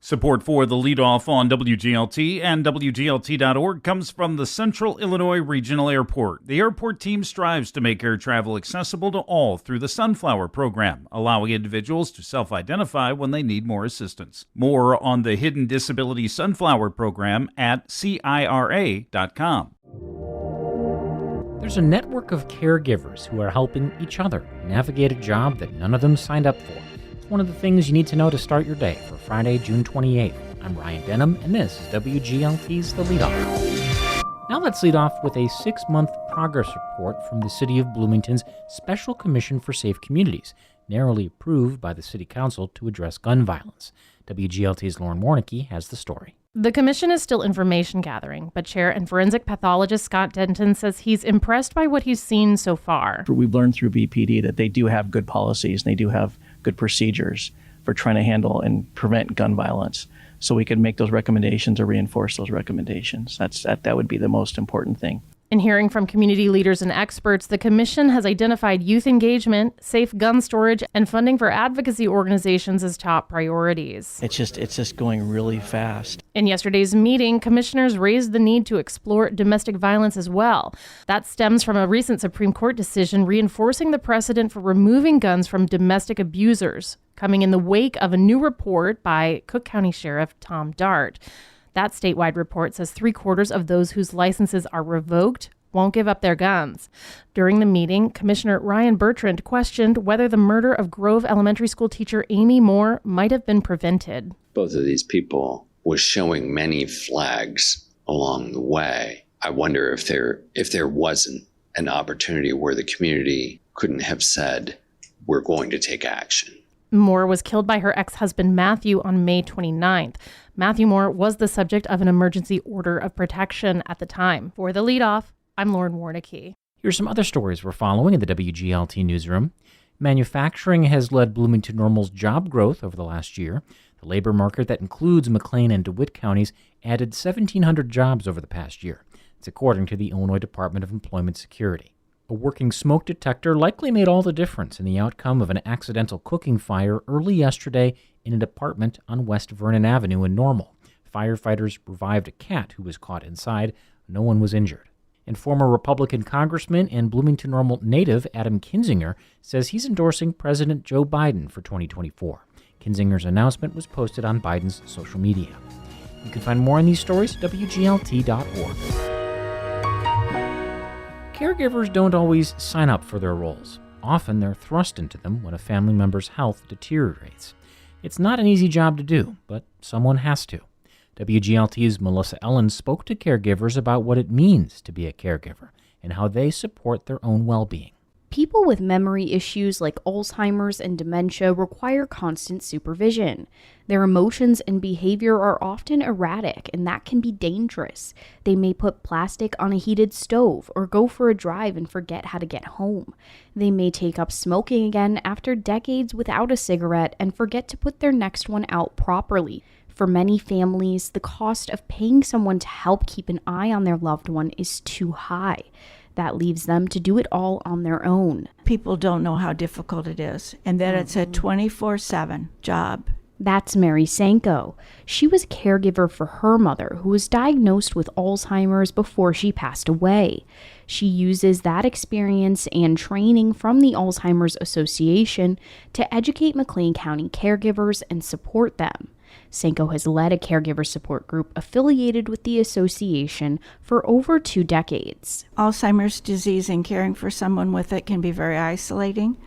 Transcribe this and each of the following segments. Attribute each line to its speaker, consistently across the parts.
Speaker 1: Support for the Leadoff on WGLT and WGLT.org comes from the Central Illinois Regional Airport. The airport team strives to make air travel accessible to all through the Sunflower program, allowing individuals to self-identify when they need more assistance. More on the Hidden Disability Sunflower program at CIRA.com.
Speaker 2: There's a network of caregivers who are helping each other navigate a job that none of them signed up for. It's one of the things you need to know to start your day for Friday, June 28th. I'm Ryan Denham, and this is WGLT's The Leadoff. Now let's lead off with a 6-month progress report from the City of Bloomington's Special Commission for Safe Communities, narrowly approved by the City Council to address gun violence. WGLT's Lauren Warnicki has the story.
Speaker 3: The commission is still information gathering, but Chair and forensic pathologist Scott Denton says he's impressed by what he's seen so far.
Speaker 4: We've learned through BPD that they do have good policies and they do have good procedures for trying to handle and prevent gun violence. So we can make those recommendations or reinforce those recommendations. That would be the most important thing.
Speaker 3: In hearing from community leaders and experts, the commission has identified youth engagement, safe gun storage, and funding for advocacy organizations as top priorities.
Speaker 4: It's just going really fast.
Speaker 3: In yesterday's meeting, commissioners raised the need to explore domestic violence as well. That stems from a recent Supreme Court decision reinforcing the precedent for removing guns from domestic abusers, coming in the wake of a new report by Cook County Sheriff Tom Dart. That statewide report says 3/4 of those whose licenses are revoked won't give up their guns. During the meeting, Commissioner Ryan Bertrand questioned whether the murder of Grove Elementary School teacher Amy Moore might have been prevented.
Speaker 5: Both of these people was showing many flags along the way. I wonder if there wasn't an opportunity where the community couldn't have said, we're going to take action.
Speaker 3: Moore was killed by her ex-husband Matthew on May 29th. Matthew Moore was the subject of an emergency order of protection at the time. For The Leadoff, I'm Lauren Warnicki.
Speaker 2: Here's some other stories we're following in the WGLT newsroom. Manufacturing has led Bloomington Normal's job growth over the last year. The labor market that includes McLean and DeWitt counties added 1,700 jobs over the past year. It's according to the Illinois Department of Employment Security. A working smoke detector likely made all the difference in the outcome of an accidental cooking fire early yesterday in an apartment on West Vernon Avenue in Normal. Firefighters revived a cat who was caught inside. No one was injured. And former Republican Congressman and Bloomington Normal native Adam Kinzinger says he's endorsing President Joe Biden for 2024. Kinzinger's announcement was posted on Biden's social media. You can find more on these stories at WGLT.org. Caregivers don't always sign up for their roles. Often they're thrust into them when a family member's health deteriorates. It's not an easy job to do, but someone has to. WGLT's Melissa Ellen spoke to caregivers about what it means to be a caregiver and how they support their own well-being.
Speaker 6: People with memory issues like Alzheimer's and dementia require constant supervision. Their emotions and behavior are often erratic, and that can be dangerous. They may put plastic on a heated stove or go for a drive and forget how to get home. They may take up smoking again after decades without a cigarette and forget to put their next one out properly. For many families, the cost of paying someone to help keep an eye on their loved one is too high. That leaves them to do it all on their own.
Speaker 7: People don't know how difficult it is, and that it's a 24/7 job.
Speaker 6: That's Mary Sanko. She was a caregiver for her mother, who was diagnosed with Alzheimer's before she passed away. She uses that experience and training from the Alzheimer's Association to educate McLean County caregivers and support them. Sanko has led a caregiver support group affiliated with the association for over 2 decades.
Speaker 7: Alzheimer's disease and caring for someone with it can be very isolating,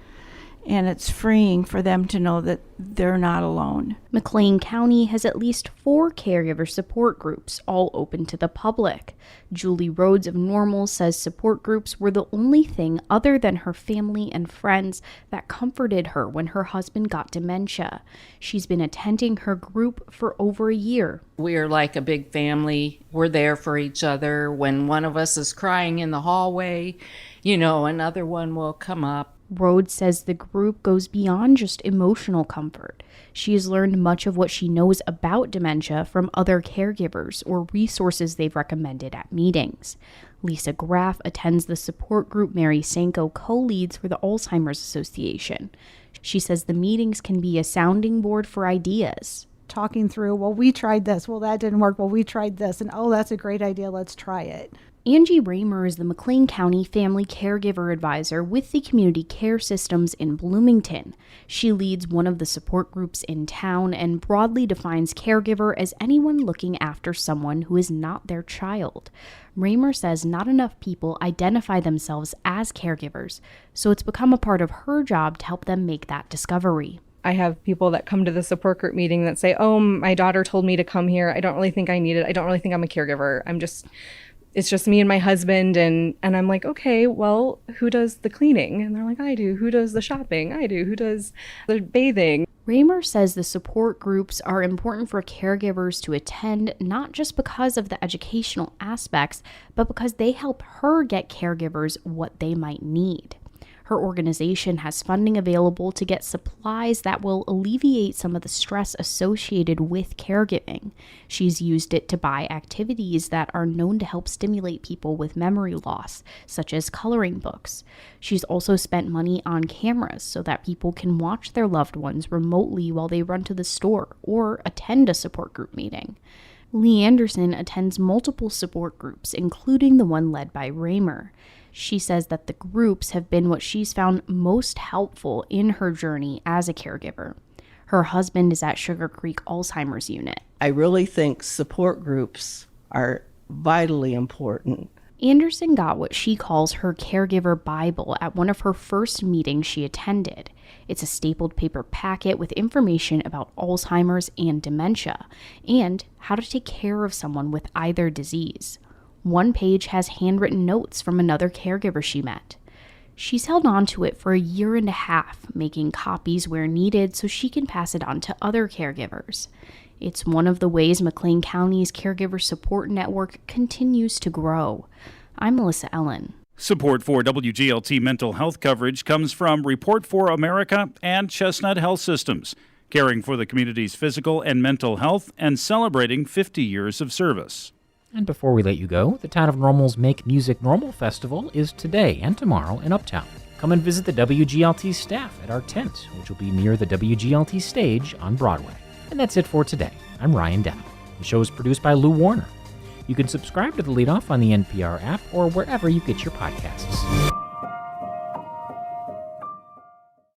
Speaker 7: and it's freeing for them to know that they're not alone.
Speaker 6: McLean County has at least 4 caregiver support groups, all open to the public. Julie Rhodes of Normal says support groups were the only thing other than her family and friends that comforted her when her husband got dementia. She's been attending her group for over a year.
Speaker 8: We're like a big family. We're there for each other. When one of us is crying in the hallway, another one will come up.
Speaker 6: Rhodes says the group goes beyond just emotional comfort. She has learned much of what she knows about dementia from other caregivers or resources they've recommended at meetings. Lisa Graff attends the support group Mary Sanko co-leads for the Alzheimer's Association. She says the meetings can be a sounding board for ideas.
Speaker 9: talking through, well, we tried this. Well, that didn't work. Well, we tried this. And, oh, that's a great idea. Let's try it.
Speaker 6: Angie Raymer is the McLean County Family Caregiver Advisor with the Community Care Systems in Bloomington. She leads one of the support groups in town and broadly defines caregiver as anyone looking after someone who is not their child. Raymer says not enough people identify themselves as caregivers, so it's become a part of her job to help them make that discovery.
Speaker 10: I have people that come to the support group meeting that say, oh, my daughter told me to come here. I don't really think I need it. I don't really think I'm a caregiver. It's just me and my husband. And I'm like, okay, well, who does the cleaning? And they're like, I do. Who does the shopping? I do. Who does the bathing?
Speaker 6: Raymer says the support groups are important for caregivers to attend, not just because of the educational aspects, but because they help her get caregivers what they might need. Her organization has funding available to get supplies that will alleviate some of the stress associated with caregiving. She's used it to buy activities that are known to help stimulate people with memory loss, such as coloring books. She's also spent money on cameras so that people can watch their loved ones remotely while they run to the store or attend a support group meeting. Lee Anderson attends multiple support groups, including the one led by Raymer. She says that the groups have been what she's found most helpful in her journey as a caregiver. Her husband is at Sugar Creek Alzheimer's Unit.
Speaker 11: I really think support groups are vitally important.
Speaker 6: Anderson got what she calls her caregiver Bible at one of her first meetings she attended. It's a stapled paper packet with information about Alzheimer's and dementia, and how to take care of someone with either disease. One page has handwritten notes from another caregiver she met. She's held on to it for 1.5 years, making copies where needed so she can pass it on to other caregivers. It's one of the ways McLean County's Caregiver Support Network continues to grow. I'm Melissa Ellen.
Speaker 1: Support for WGLT mental health coverage comes from Report for America and Chestnut Health Systems, caring for the community's physical and mental health and celebrating 50 years of service.
Speaker 2: And before we let you go, the Town of Normal's Make Music Normal Festival is today and tomorrow in Uptown. Come and visit the WGLT staff at our tent, which will be near the WGLT stage on Broadway. And that's it for today. I'm Ryan Dow. The show is produced by Lou Warner. You can subscribe to the Leadoff on the NPR app or wherever you get your podcasts.